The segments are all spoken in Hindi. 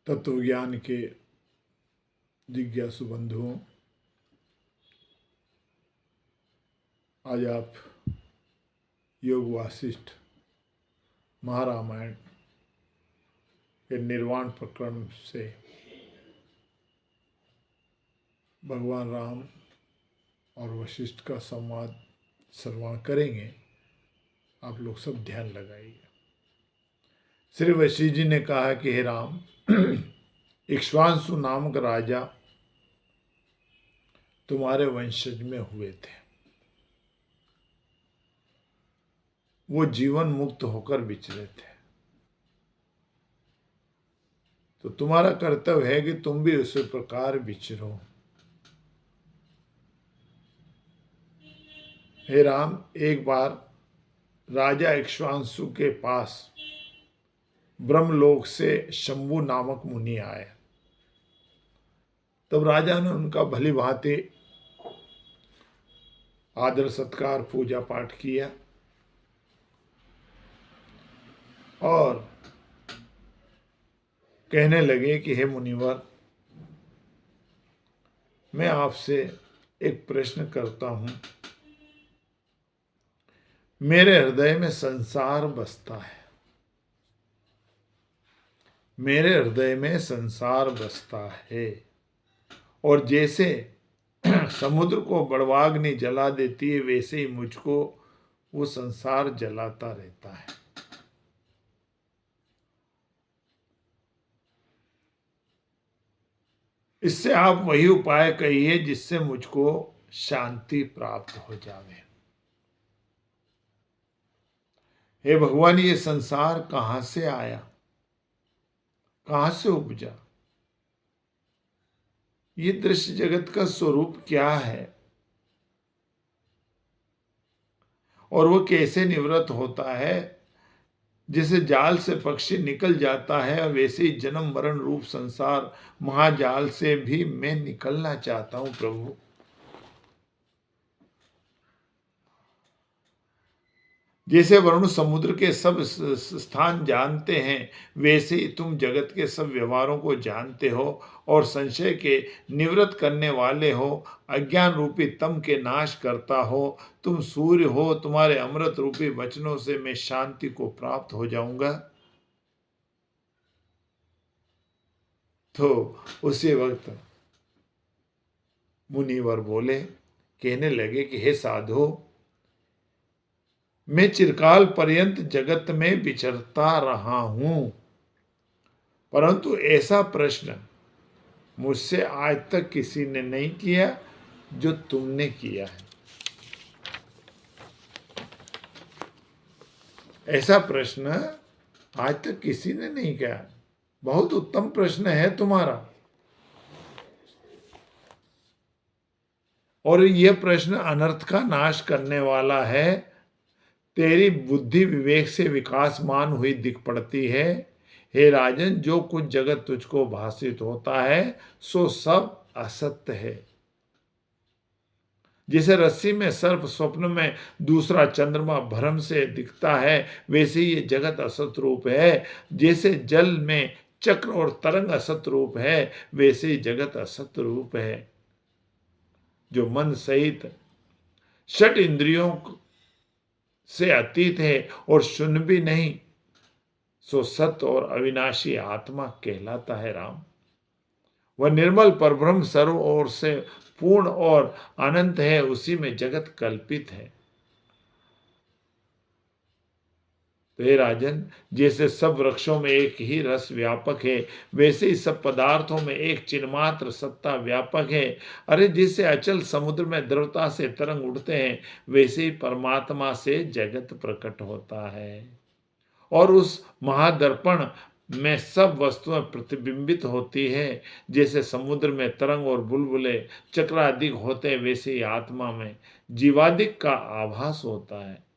तत्वज्ञान के जिज्ञासु बंधुओं, आज आप योग वासिष्ठ महारामायण के निर्वाण प्रकरण से भगवान राम और वशिष्ठ का संवाद श्रवण करेंगे। आप लोग सब ध्यान लगाइए। श्री वशिष्ठ जी ने कहा कि हे राम, इक्ष्वाकु नामक राजा तुम्हारे वंशज में हुए थे। वो जीवन मुक्त होकर विचरे थे, तो तुम्हारा कर्तव्य है कि तुम भी उसी प्रकार विचरो। हे राम, एक बार राजा इक्ष्वाकु के पास ब्रह्मलोक से शंभु नामक मुनि आए। तब राजा ने उनका भली भांति आदर सत्कार पूजा पाठ किया और कहने लगे कि हे मुनिवर, मैं आपसे एक प्रश्न करता हूं। मेरे हृदय में संसार बसता है, मेरे हृदय में संसार बसता है, और जैसे समुद्र को बड़वाग्नि जला देती है, वैसे ही मुझको वो संसार जलाता रहता है। इससे आप वही उपाय कहिए जिससे मुझको शांति प्राप्त हो जावे। हे भगवान, ये संसार कहां से आया, कहां से उपजा? ये दृश्य जगत का स्वरूप क्या है और वो कैसे निवृत्त होता है? जैसे जाल से पक्षी निकल जाता है, वैसे ही जन्म मरण रूप संसार महाजाल से भी मैं निकलना चाहता हूं प्रभु। जैसे वरुण समुद्र के सब स्थान जानते हैं, वैसे ही तुम जगत के सब व्यवहारों को जानते हो और संशय के निवृत्त करने वाले हो। अज्ञान रूपी तम के नाश करता हो। तुम सूर्य हो, तुम्हारे अमृत रूपी वचनों से मैं शांति को प्राप्त हो जाऊंगा। तो उसी वक्त मुनिवर बोले, कहने लगे कि हे साधु, मैं चिरकाल पर्यंत जगत में विचरता रहा हूं, परंतु ऐसा प्रश्न मुझसे आज तक किसी ने नहीं किया जो तुमने किया है। ऐसा प्रश्न आज तक किसी ने नहीं किया। बहुत उत्तम प्रश्न है तुम्हारा, और यह प्रश्न अनर्थ का नाश करने वाला है। तेरी बुद्धि विवेक से विकासमान हुई दिख पड़ती है। हे राजन, जो कुछ जगत तुझको भासित होता है सो सब असत्य है। जैसे रस्सी में सर्प स्वप्न में दूसरा चंद्रमा भ्रम से दिखता है, वैसे ही ये जगत असत रूप है। जैसे जल में चक्र और तरंग असत रूप है, वैसे ही जगत असत रूप है। जो मन सहित षट इंद्रियों से अतीत है और शून्य भी नहीं, सो सत्य और अविनाशी आत्मा कहलाता है राम। वह निर्मल परब्रह्म सर्व ओर से पूर्ण और अनंत है, उसी में जगत कल्पित है। तो हे राजन, जैसे सब वृक्षों में एक ही रस व्यापक है, वैसे ही सब पदार्थों में एक चिन्मात्र सत्ता व्यापक है। अरे, जैसे अचल समुद्र में द्रवता से तरंग उठते हैं, वैसे ही परमात्मा से जगत प्रकट होता है, और उस महादर्पण में सब वस्तुएं प्रतिबिंबित होती है। जैसे समुद्र में तरंग और बुलबुले चक्रादिक होते हैं, वैसे ही आत्मा में जीवादिक का आभास होता है।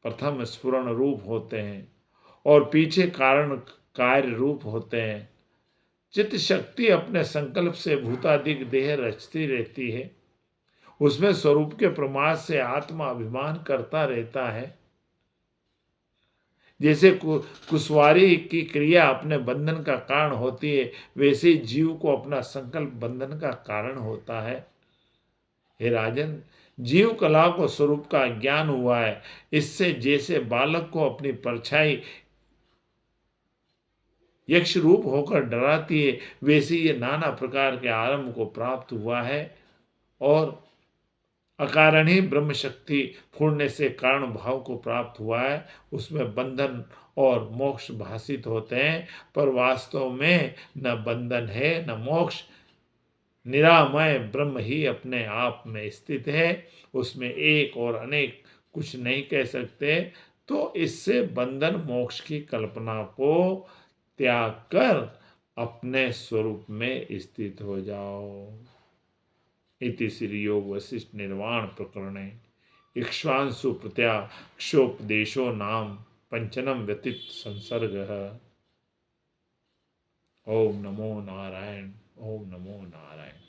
प्रथम स्फुरण रूप होते हैं और पीछे कारण कार्य रूप होते हैं। चित्त शक्ति अपने संकल्प से भूतादिक देह रचती रहती है। उसमें स्वरूप के प्रमाद से आत्मा अभिमान करता रहता है। जैसे कुशवारी की क्रिया अपने बंधन का कारण होती है, वैसे ही जीव को अपना संकल्प बंधन का कारण होता है। हे राजन, जीव कला को स्वरूप का ज्ञान हुआ है। इससे जैसे बालक को अपनी परछाई यक्ष रूप होकर डराती है, वैसे ये नाना प्रकार के आरंभ को प्राप्त हुआ है और अकारण ही ब्रह्म शक्ति फूटने से कारण भाव को प्राप्त हुआ है। उसमें बंधन और मोक्ष भाषित होते हैं, पर वास्तव में न बंधन है न मोक्ष। निरामय ब्रह्म ही अपने आप में स्थित है, उसमें एक और अनेक कुछ नहीं कह सकते। तो इससे बंधन मोक्ष की कल्पना को त्याग कर अपने स्वरूप में स्थित हो जाओ। इति श्री योग वशिष्ठ निर्वाण प्रकरणे इक्ष्वांशु प्रत्याक्षोपदेशो नाम पंचनम व्यतीत संसर्गः। ओम नमो नारायण। ओम नमो नारायण।